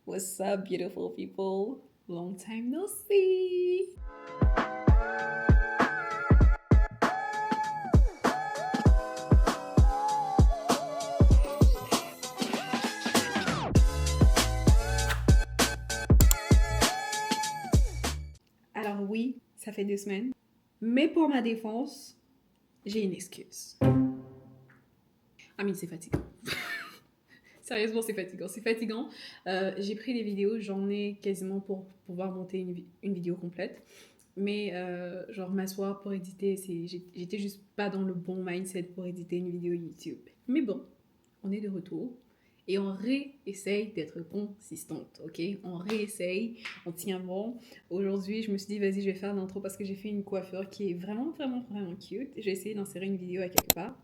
What's up, beautiful people? Long time no see. Alors oui, ça fait 2 semaines. Mais pour ma défense, j'ai une excuse. C'est fatigant. Sérieusement, c'est fatigant. C'est fatigant. J'ai pris des vidéos, j'en ai quasiment pour pouvoir monter une vidéo complète. Mais genre m'asseoir pour éditer, j'étais juste pas dans le bon mindset pour éditer une vidéo YouTube. Mais bon, on est de retour. Et on réessaye d'être consistante, ok? On réessaye, on tient bon. Aujourd'hui, je me suis dit, vas-y, je vais faire l'intro parce que j'ai fait une coiffure qui est vraiment, vraiment, vraiment cute. J'ai essayé d'insérer une vidéo à quelque part.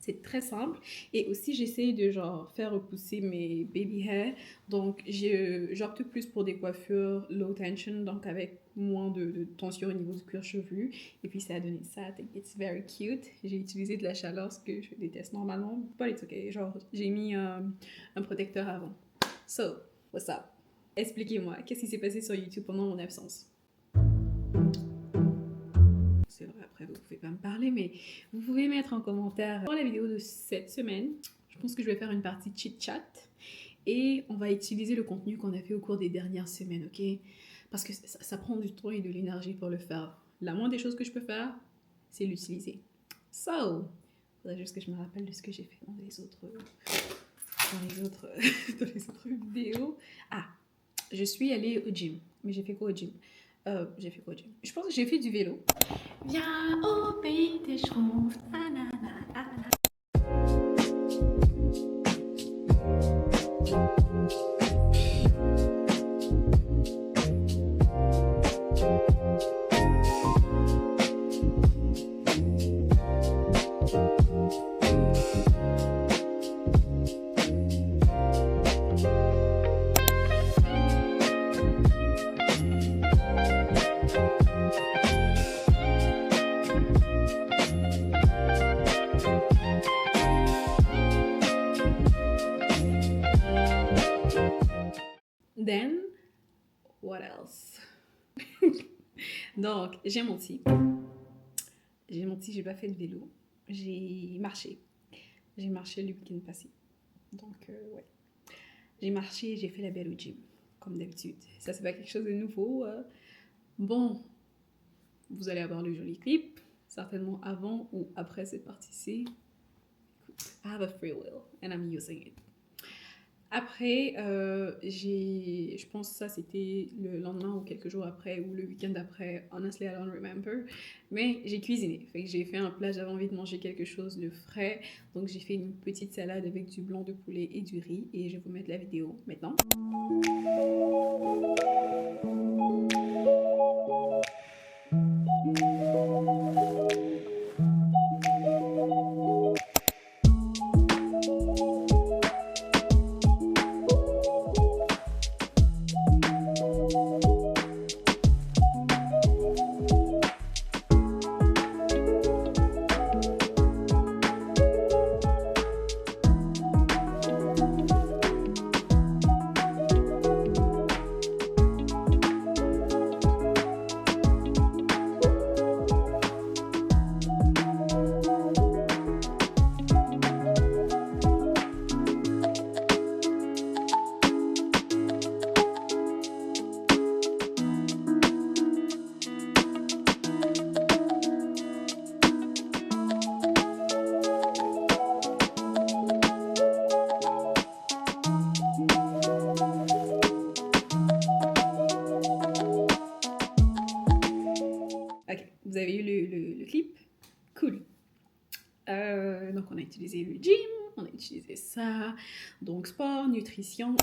C'est très simple. Et aussi, j'essaie de genre faire repousser mes baby hair. Donc, j'opte plus pour des coiffures low tension, donc avec moins de tension au niveau du cuir chevelu. Et puis, ça a donné ça. I think it's very cute. J'ai utilisé de la chaleur, ce que je déteste normalement. But it's okay. Genre, j'ai mis un protecteur avant. So, what's up? Expliquez-moi, qu'est-ce qui s'est passé sur YouTube pendant mon absence? C'est vrai, après vous pouvez pas me parler, mais vous pouvez mettre en commentaire pour la vidéo de cette semaine. Je pense que je vais faire une partie chit-chat et on va utiliser le contenu qu'on a fait au cours des dernières semaines, ok? Parce que ça prend du temps et de l'énergie pour le faire. La moindre des choses que je peux faire, c'est l'utiliser. So, il faudrait juste que je me rappelle de ce que j'ai fait dans les autres vidéos. Ah, je suis allée au gym. Mais j'ai fait quoi au gym? Je pense que j'ai fait du vélo. Viens au pays des schtroumpfs. Then, what else? Donc, j'ai menti. J'ai pas fait de vélo. J'ai marché. J'ai marché le week-end passé. Donc, ouais. J'ai marché et j'ai fait la belle au gym, comme d'habitude. Ça, c'est pas quelque chose de nouveau. Bon, vous allez avoir le joli clip, certainement avant ou après cette partie-ci. I have a free will and I'm using it. Après, je pense que ça c'était le lendemain ou quelques jours après ou le week-end après. Honestly, I don't remember. Mais j'ai cuisiné. Fait que j'ai fait un plat, j'avais envie de manger quelque chose de frais. Donc j'ai fait une petite salade avec du blanc de poulet et du riz. Et je vais vous mettre la vidéo maintenant. Vous avez eu le clip? Cool. Donc, on a utilisé le gym, on a utilisé ça. Donc, sport, nutrition.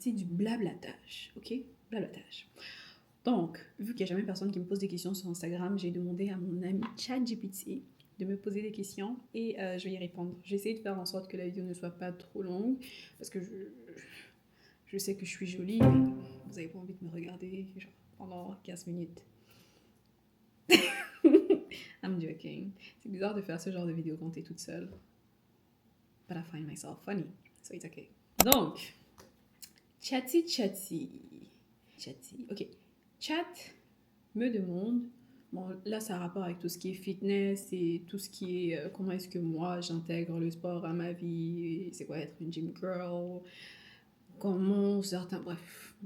c'est du blablatage, ok? Blablatage. Donc, vu qu'il n'y a jamais personne qui me pose des questions sur Instagram, j'ai demandé à mon ami ChatGPT de me poser des questions et je vais y répondre. J'ai essayé de faire en sorte que la vidéo ne soit pas trop longue parce que je sais que je suis jolie, mais vous n'avez pas envie de me regarder genre, pendant 15 minutes. I'm joking. C'est bizarre de faire ce genre de vidéo quand t'es toute seule. But I find myself funny, so it's okay. Donc, Chatty. Ok. Chat me demande, bon là ça a rapport avec tout ce qui est fitness et tout ce qui est comment est-ce que moi j'intègre le sport à ma vie, c'est quoi être une gym girl, comment certains, bref,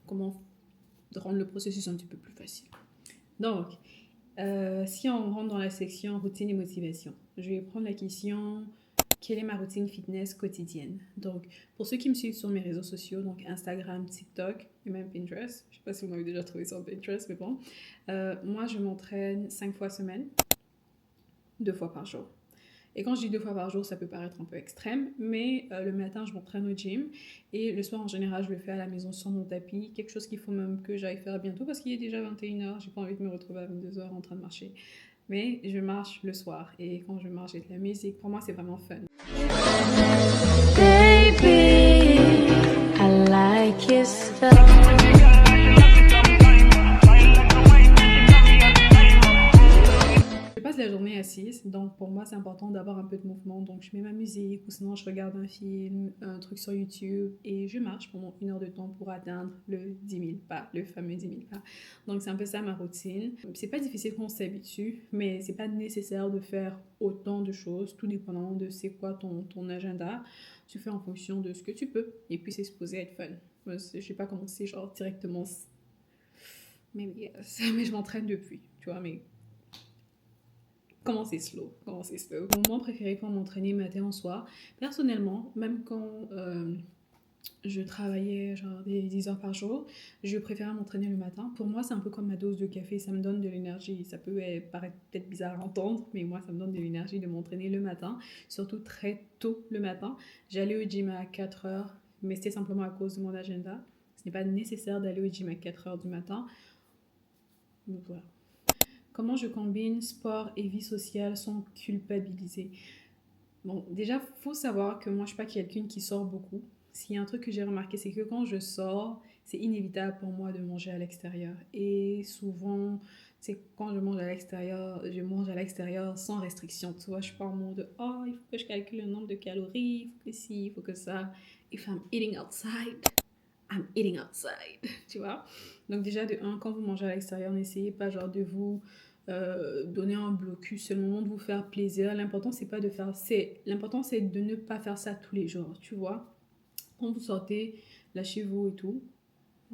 comment rendre le processus un petit peu plus facile. Donc, si on rentre dans la section routine et motivation, je vais prendre la question quelle est ma routine fitness quotidienne. Donc, pour ceux qui me suivent sur mes réseaux sociaux, donc Instagram, TikTok et même Pinterest, je ne sais pas si vous m'avez déjà trouvé sur Pinterest, mais bon, moi je m'entraîne 5 fois semaine, 2 fois par jour. Et quand je dis 2 fois par jour, ça peut paraître un peu extrême, mais le matin, je m'entraîne au gym et le soir, en général, je le fais à la maison sur mon tapis. Quelque chose qu'il faut même que j'aille faire bientôt parce qu'il est déjà 21h. J'ai pas envie de me retrouver à 22h en train de marcher. Mais je marche le soir et quand je marche avec la musique, pour moi, c'est vraiment fun. Baby, I like your stuff. Je passe la journée assise, donc pour moi c'est important d'avoir un peu de mouvement, donc je mets ma musique ou sinon je regarde un film, un truc sur YouTube et je marche pendant 1 heure de temps pour atteindre le 10 000 pas, le fameux 10 000 pas. Donc c'est un peu ça ma routine. C'est pas difficile quand on s'habitue, mais c'est pas nécessaire de faire autant de choses, tout dépendant de c'est quoi ton agenda. Tu fais en fonction de ce que tu peux et puis c'est supposé être fun. Moi, je sais pas commencer genre directement, mais je m'entraîne depuis, tu vois, mais commencer slow. Mon moment préféré pour m'entraîner matin en soir. Personnellement, même quand je travaillais genre des 10 heures par jour, je préférais m'entraîner le matin. Pour moi, c'est un peu comme ma dose de café, ça me donne de l'énergie. Ça peut paraître peut-être bizarre à entendre, mais moi, ça me donne de l'énergie de m'entraîner le matin, surtout très tôt le matin. J'allais au gym à 4 heures, mais c'était simplement à cause de mon agenda. Ce n'est pas nécessaire d'aller au gym à 4 heures du matin. Donc voilà. Comment je combine sport et vie sociale sans culpabiliser? Bon, déjà, faut savoir que moi, je suis pas quelqu'un qui sort beaucoup. S'il y a un truc que j'ai remarqué, c'est que quand je sors, c'est inévitable pour moi de manger à l'extérieur. Et souvent, c'est quand je mange à l'extérieur sans restriction. Tu vois, je suis pas en mode, oh, il faut que je calcule le nombre de calories, il faut que ci, il faut que ça. If I'm eating outside, I'm eating outside. Tu vois? Donc déjà, de un, quand vous mangez à l'extérieur, n'essayez pas genre de vous donner un blocus, c'est le moment de vous faire plaisir. L'important c'est de ne pas faire ça tous les jours, tu vois. Quand vous sortez, lâchez-vous et tout.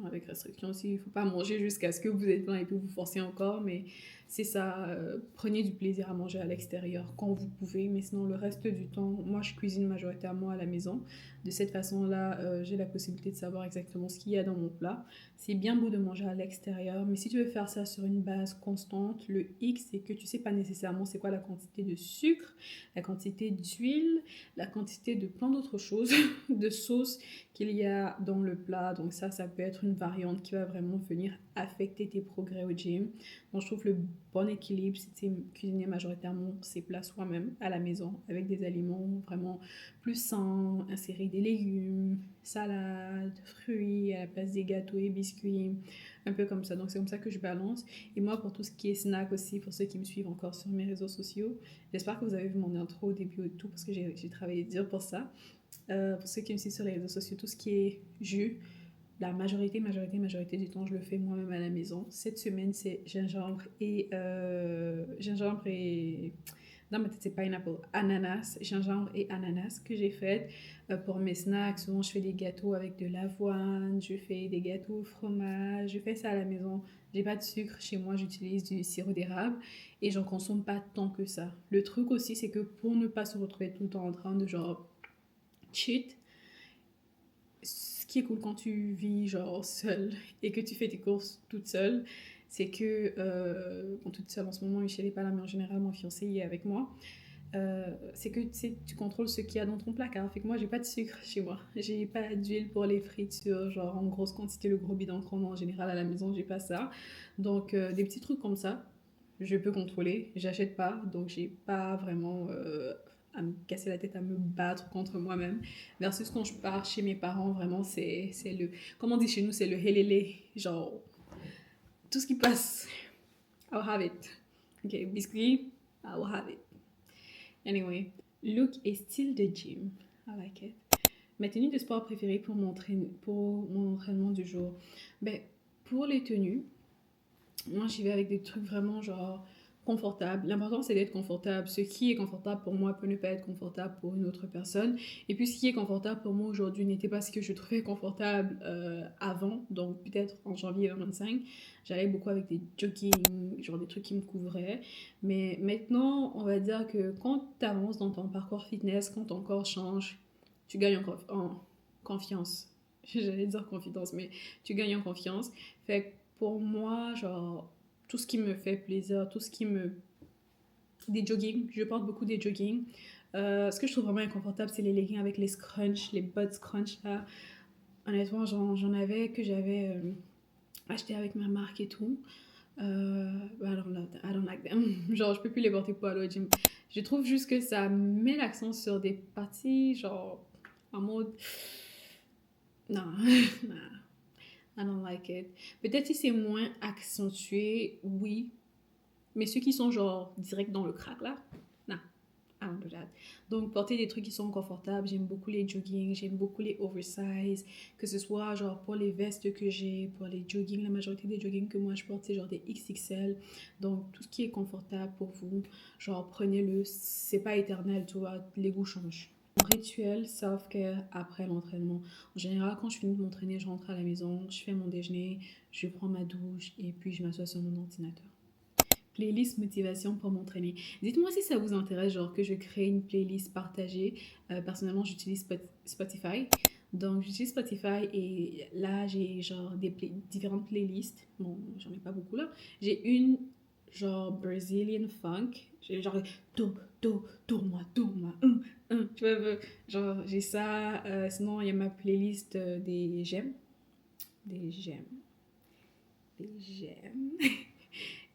Avec restriction aussi, il ne faut pas manger jusqu'à ce que vous êtes plein et puis vous forcez encore, mais c'est ça, prenez du plaisir à manger à l'extérieur quand vous pouvez, mais sinon le reste du temps, moi je cuisine majoritairement à la maison. De cette façon-là, j'ai la possibilité de savoir exactement ce qu'il y a dans mon plat. C'est bien beau de manger à l'extérieur, mais si tu veux faire ça sur une base constante, le X, c'est que tu sais pas nécessairement c'est quoi la quantité de sucre, la quantité d'huile, la quantité de plein d'autres choses, de sauce qu'il y a dans le plat. Donc ça peut être une variante qui va vraiment venir affecter tes progrès au gym. Donc je trouve le bon équilibre, c'est de cuisiner majoritairement ses plats soi-même à la maison avec des aliments vraiment plus sains, insérer des légumes, salades, fruits à la place des gâteaux et biscuits, un peu comme ça. Donc c'est comme ça que je balance. Et moi pour tout ce qui est snack aussi, pour ceux qui me suivent encore sur mes réseaux sociaux, j'espère que vous avez vu mon intro au début et tout parce que j'ai travaillé dur pour ça. Pour ceux qui me suivent sur les réseaux sociaux, tout ce qui est jus, la majorité du temps, je le fais moi-même à la maison. Cette semaine, c'est gingembre et dans ma tête, c'est pineapple, ananas, gingembre et ananas que j'ai fait pour mes snacks. Souvent, je fais des gâteaux avec de l'avoine, je fais des gâteaux au fromage, je fais ça à la maison. J'ai pas de sucre chez moi, j'utilise du sirop d'érable et j'en consomme pas tant que ça. Le truc aussi, c'est que pour ne pas se retrouver tout le temps en train de genre cheat, ce qui est cool quand tu vis genre seule et que tu fais tes courses toute seule, c'est que toute seule en ce moment, Michel n'est pas là, mais en général mon fiancé est avec moi. c'est que tu contrôles ce qu'il y a dans ton placard. Fait que moi, j'ai pas de sucre chez moi. J'ai pas d'huile pour les fritures, genre en grosse quantité, le gros bidon qu'on a en général à la maison, j'ai pas ça. Donc, des petits trucs comme ça, je peux contrôler. J'achète pas, donc j'ai pas vraiment à me casser la tête, à me battre contre moi-même. Versus quand je pars chez mes parents, vraiment, c'est le. Comme on dit chez nous, c'est le helele. Genre, tout ce qui passe, I'll have it. Ok, biscuit, I'll have it. Anyway, look et style de gym. I like it. Ma tenue de sport préférée pour mon entraînement du jour. Ben, pour les tenues, moi j'y vais avec des trucs vraiment genre confortables. L'important c'est d'être confortable. Ce qui est confortable pour moi peut ne pas être confortable pour une autre personne. Et puis ce qui est confortable pour moi aujourd'hui n'était pas ce que je trouvais confortable avant. Donc peut-être en janvier 2025, j'allais beaucoup avec des jogging, genre des trucs qui me couvraient. Mais maintenant, on va dire que quand tu avances dans ton parcours fitness, quand ton corps change, tu gagnes en confiance. J'allais dire confidence, mais tu gagnes en confiance. Fait que pour moi, genre, tout ce qui me fait plaisir, tout ce qui me... Des jogging, je porte beaucoup des jogging. Ce que je trouve vraiment inconfortable, c'est les leggings avec les scrunch, les butt scrunch là. Honnêtement, j'en avais que j'avais acheté avec ma marque et tout. I don't like them. Genre, je peux plus les porter pour aller au gym. Je trouve juste que ça met l'accent sur des parties, genre, en mode... Non, non. I don't like it. Peut-être si c'est moins accentué, oui. Mais ceux qui sont genre direct dans le crack là, non, I don't do that. Donc porter des trucs qui sont confortables, j'aime beaucoup les jogging, j'aime beaucoup les oversize, que ce soit genre pour les vestes que j'ai, pour les jogging, la majorité des jogging que moi je porte c'est genre des XXL. Donc tout ce qui est confortable pour vous, genre prenez-le, c'est pas éternel, tu vois, les goûts changent. Mon rituel self-care après l'entraînement. En général, quand je finis de m'entraîner, je rentre à la maison, je fais mon déjeuner, je prends ma douche et puis je m'assois sur mon ordinateur. Playlist motivation pour m'entraîner. Dites-moi si ça vous intéresse, genre que je crée une playlist partagée. Personnellement, j'utilise Spotify. Donc, j'utilise Spotify et là, j'ai genre différentes playlists. Bon, j'en ai pas beaucoup là. J'ai une genre Brazilian funk. J'ai genre tourne-moi, tourne-moi, Tu vois, genre j'ai ça. Sinon, il y a ma playlist des j'aime. Des j'aime. Des j'aime.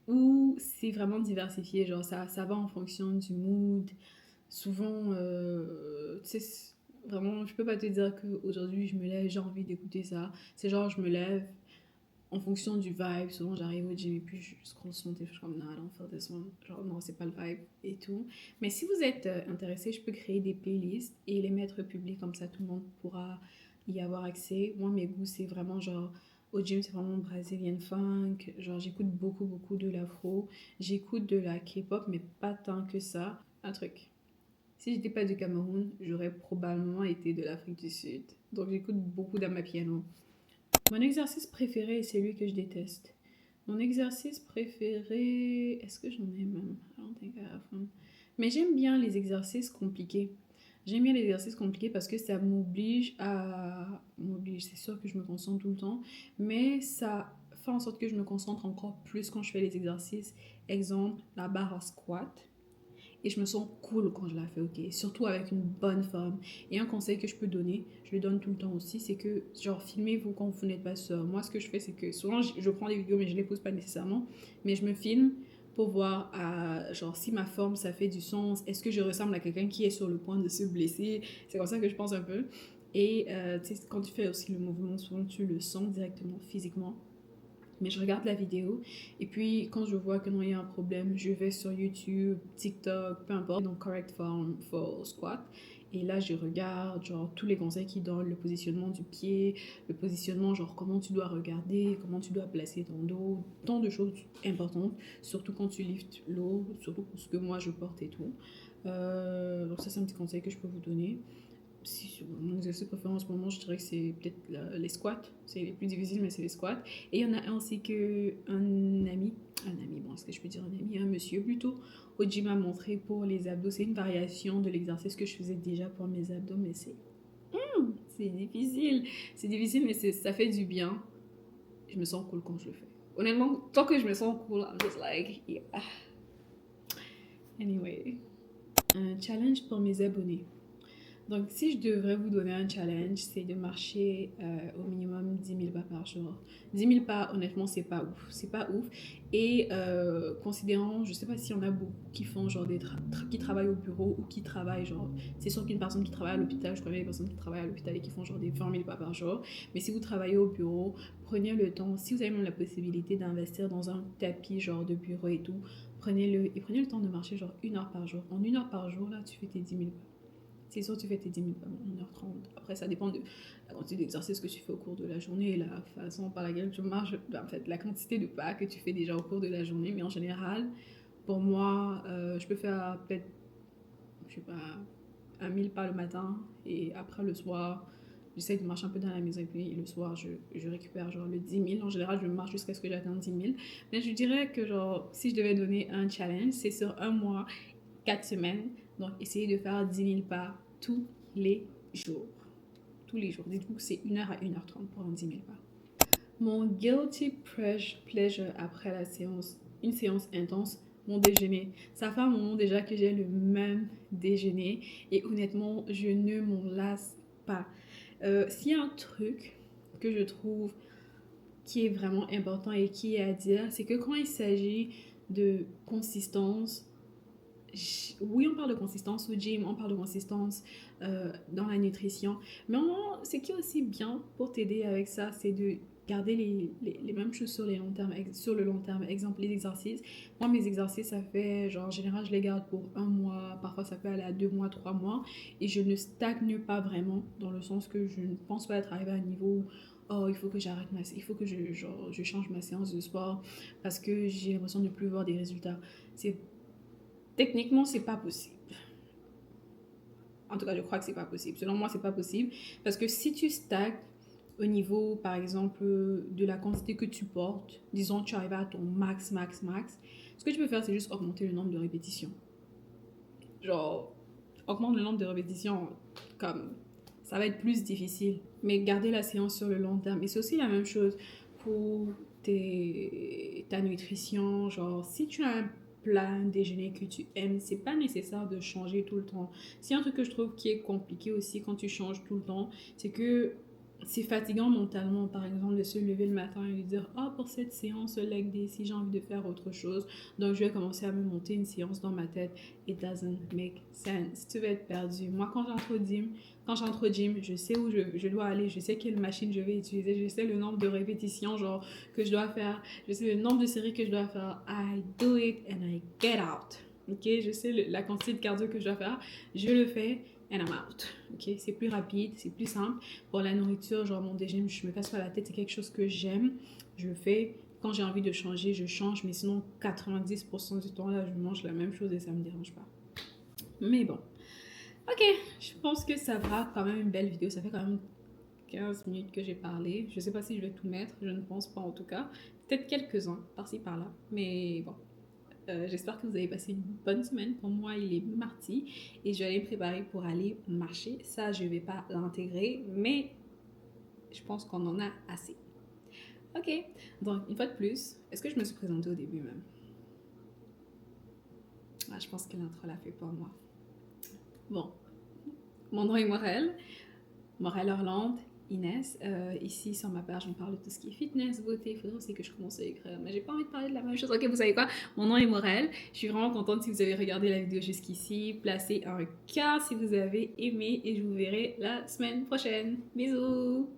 Où c'est vraiment diversifié, genre ça va en fonction du mood. Souvent, tu sais, vraiment, je peux pas te dire qu'aujourd'hui je me lève, j'ai envie d'écouter ça. C'est genre, je me lève en fonction du vibe. Souvent, j'arrive au gym et puis je scroll sur mon téléphone, je suis comme, non, allons faire des soins. Genre, non, c'est pas le vibe et tout. Mais si vous êtes intéressé, je peux créer des playlists et les mettre publiques, comme ça tout le monde pourra y avoir accès. Moi, mes goûts, c'est vraiment genre au gym, c'est vraiment Brazilian funk. Genre, j'écoute beaucoup, beaucoup de l'afro. J'écoute de la K-pop, mais pas tant que ça. Un truc. Si j'étais pas du Cameroun, j'aurais probablement été de l'Afrique du Sud. Donc, j'écoute beaucoup d'Amapiano. Mon exercice préféré est celui que je déteste. Mon exercice préféré... Est-ce que j'en ai même? I don't think I have one. Mais j'aime bien les exercices compliqués. J'aime bien les exercices compliqués parce que ça m'oblige à... M'oblige, c'est sûr que je me concentre tout le temps. Mais ça fait en sorte que je me concentre encore plus quand je fais les exercices. Exemple, la barre à squat. Et je me sens cool quand je la fais, ok? Surtout avec une bonne forme. Et un conseil que je peux donner, je le donne tout le temps aussi, c'est que, genre, filmez-vous quand vous n'êtes pas sûr. Moi, ce que je fais, c'est que souvent, je prends des vidéos, mais je ne les pose pas nécessairement. Mais je me filme pour voir, genre, si ma forme, ça fait du sens. Est-ce que je ressemble à quelqu'un qui est sur le point de se blesser? C'est comme ça que je pense un peu. Et, tu sais, quand tu fais aussi le mouvement, souvent, tu le sens directement, physiquement. Mais je regarde la vidéo et puis quand je vois que non, il y a un problème, je vais sur YouTube, TikTok, peu importe, donc correct form for squat. Et là, je regarde genre tous les conseils qu'ils donnent, le positionnement du pied, le positionnement, genre comment tu dois regarder, comment tu dois placer ton dos, tant de choses importantes, surtout quand tu liftes l'eau, surtout pour ce que moi je porte et tout. Donc ça, c'est un petit conseil que je peux vous donner. Si mon exercice préféré en ce moment, je dirais que c'est peut-être les squats. C'est les plus difficiles, mais c'est les squats. Et il y en a un aussi que un ami, bon, est-ce que je peux dire un ami, un monsieur plutôt, au gym m'a montré pour les abdos. C'est une variation de l'exercice que je faisais déjà pour mes abdos, mais c'est difficile. C'est difficile, mais ça fait du bien. Je me sens cool quand je le fais. Honnêtement, tant que je me sens cool, I'm just like, yeah. Anyway. Un challenge pour mes abonnés. Donc, si je devrais vous donner un challenge, c'est de marcher au minimum 10 000 pas par jour. 10 000 pas, honnêtement, c'est pas ouf. C'est pas ouf. Et considérant, je sais pas s'il y en a beaucoup qui font genre qui travaillent au bureau ou qui travaillent genre. C'est sûr qu'une personne qui travaille à l'hôpital, je connais des personnes qui travaillent à l'hôpital et qui font genre des 20 000 pas par jour. Mais si vous travaillez au bureau, prenez le temps. Si vous avez même la possibilité d'investir dans un tapis genre de bureau et tout, prenez-le et prenez le temps de marcher genre 1 heure par jour. En 1 heure par jour, là, tu fais tes 10 000 pas. C'est sûr, tu fais tes 10 000 pas en 1h30. Après, ça dépend de la quantité d'exercices que tu fais au cours de la journée, la façon par laquelle tu marches, en fait, la quantité de pas que tu fais déjà au cours de la journée. Mais en général, pour moi, je peux faire peut-être, je sais pas, 1 000 pas le matin et après le soir, j'essaie de marcher un peu dans la maison et puis le soir, je récupère genre le 10 000. En général, je marche jusqu'à ce que j'atteigne 10 000. Mais je dirais que genre, si je devais donner un challenge, c'est sur un mois, 4 semaines. Donc, essayez de faire 10 000 pas tous les jours. Tous les jours. Dites-vous que c'est 1 heure à 1h30 pour un 10 000 pas. Mon guilty pleasure après la séance, une séance intense, mon déjeuner. Ça fait un moment déjà que j'ai le même déjeuner et honnêtement, je ne m'en lasse pas. S'il y a un truc que je trouve qui est vraiment important et qui est à dire, c'est que quand il s'agit de consistance, oui, on parle de consistance au gym, on parle de consistance dans la nutrition, mais ce qui est aussi bien pour t'aider avec ça, c'est de garder les mêmes choses sur, sur le long terme. Exemple, les exercices. Moi, mes exercices, ça fait, genre, en général, je les garde pour un mois, parfois ça peut aller à 2 mois, 3 mois, et je ne stagne pas vraiment, dans le sens que je ne pense pas être arrivée à un niveau où, oh, il faut que il faut que je change ma séance de sport parce que j'ai l'impression de ne plus voir des résultats. C'est Techniquement, c'est pas possible. En tout cas, je crois que c'est pas possible. Selon moi, c'est pas possible. Parce que si tu stagnes au niveau, par exemple, de la quantité que tu portes, disons, tu arrives à ton max, max, max, ce que tu peux faire, c'est juste augmenter le nombre de répétitions. Genre, augmente le nombre de répétitions, comme ça va être plus difficile. Mais garder la séance sur le long terme. Et c'est aussi la même chose pour ta nutrition. Genre, si tu as un plat, un déjeuner que tu aimes, c'est pas nécessaire de changer tout le temps. C'est un truc que je trouve qui est compliqué aussi quand tu changes tout le temps, c'est que c'est fatigant mentalement, par exemple, de se lever le matin et de dire oh, pour cette séance leg day, si j'ai envie de faire autre chose, donc je vais commencer à me monter une séance dans ma tête. It doesn't make sense. Tu vas être perdu. Moi, quand j'entre au gym, je sais où je dois aller, je sais quelle machine je vais utiliser, je sais le nombre de répétitions genre, que je dois faire, je sais le nombre de séries que je dois faire. I do it and I get out. Ok, je sais la quantité de cardio que je dois faire, je le fais and I'm out. Ok, c'est plus rapide, c'est plus simple. Pour la nourriture, genre mon déjeuner, je me casse pas la tête, c'est quelque chose que j'aime, je le fais. Quand j'ai envie de changer, je change, mais sinon 90% du temps là, je mange la même chose et ça me dérange pas. Mais bon, ok, je pense que ça va quand même une belle vidéo. Ça fait quand même 15 minutes que j'ai parlé. Je sais pas si je vais tout mettre, je ne pense pas en tout cas. Peut-être quelques-uns, par-ci par-là. Mais bon, j'espère que vous avez passé une bonne semaine. Pour moi, il est mardi et je vais aller me préparer pour aller marcher. Ça, je vais pas l'intégrer, mais je pense qu'on en a assez. Ok, donc une fois de plus, est-ce que je me suis présentée au début même? Ah, je pense que l'intro l'a fait pour moi. Bon, mon nom est Morel Orlande, Inès. Ici, sur ma page, on parle de tout ce qui est fitness, beauté. Il faudrait aussi que je commence à écrire, mais j'ai pas envie de parler de la même chose. Ok, vous savez quoi? Mon nom est Morel. Je suis vraiment contente si vous avez regardé la vidéo jusqu'ici. Placez un cœur si vous avez aimé et je vous verrai la semaine prochaine. Bisous!